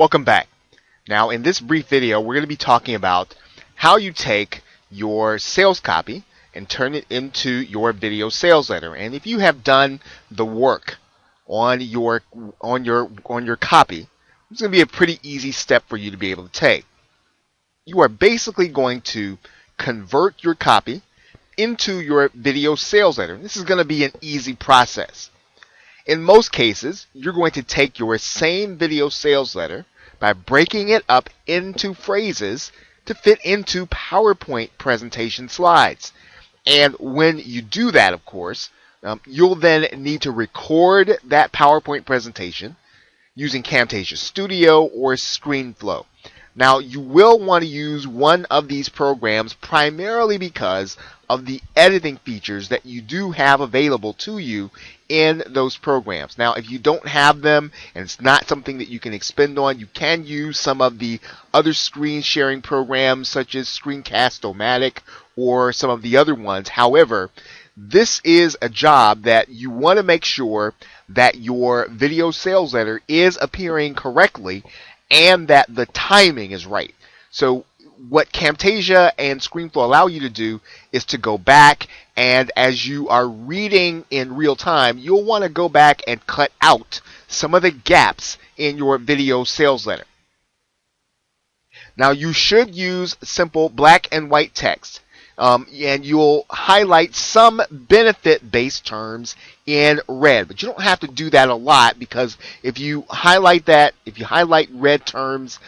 Welcome back. Now in this brief video we're going to be talking about how you take your sales copy and turn it into your video sales letter. And if you have done the work on your copy, it's going to be a pretty easy step for you to be able to take. You are basically going to convert your copy into your video sales letter. This is going to be an easy process. In most cases, you're going to take your same video sales letter by breaking it up into phrases to fit into PowerPoint presentation slides. And when you do that, of course, you'll then need to record that PowerPoint presentation using Camtasia Studio or ScreenFlow. Now, you will want to use one of these programs primarily because of the editing features that you do have available to you in those programs. Now, if you don't have them and it's not something that you can expend on, you can use some of the other screen sharing programs such as Screencast-O-Matic or some of the other ones. However, this is a job that you want to make sure that your video sales letter is appearing correctly and that the timing is right. So what Camtasia and ScreenFlow allow you to do is to go back, and as you are reading in real time, you'll want to go back and cut out some of the gaps in your video sales letter. Now you should use simple black and white text. And you'll highlight some benefit-based terms in red, but you don't have to do that a lot, because if you highlight red terms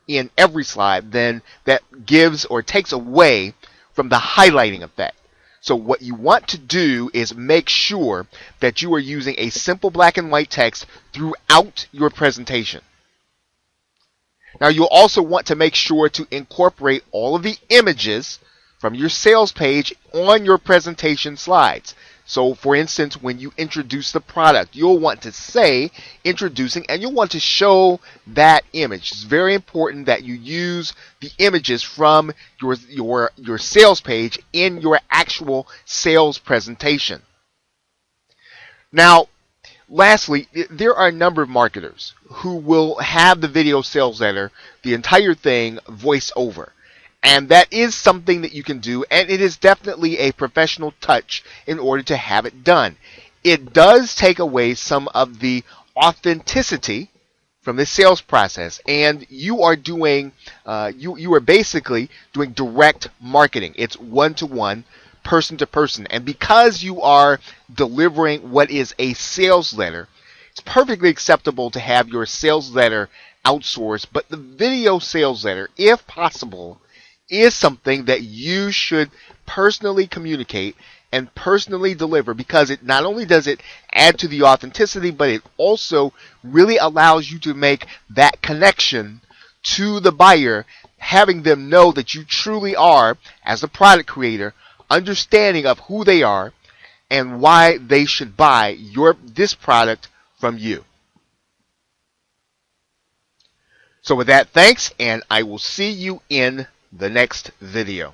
in every slide, then that gives or takes away from the highlighting effect. So what you want to do is make sure that you are using a simple black and white text throughout your presentation. Now you'll also want to make sure to incorporate all of the images from your sales page on your presentation slides. So for instance, when you introduce the product, you'll want to say introducing, and you'll want to show that image. It's very important that you use the images from your sales page in your actual sales presentation. Now, lastly, there are a number of marketers who will have the video sales letter, the entire thing, voice over. And that is something that you can do, and it is definitely a professional touch in order to have it done. It does take away some of the authenticity from the sales process, and you are doing, you are basically doing direct marketing. It's one-to-one, person-to-person, and because you are delivering what is a sales letter, it's perfectly acceptable to have your sales letter outsourced, but the video sales letter, if possible, is something that you should personally communicate and personally deliver, because it not only does it add to the authenticity, but it also really allows you to make that connection to the buyer, having them know that you truly are, as a product creator, understanding of who they are and why they should buy this product from you. So with that, thanks, and I will see you in the next video.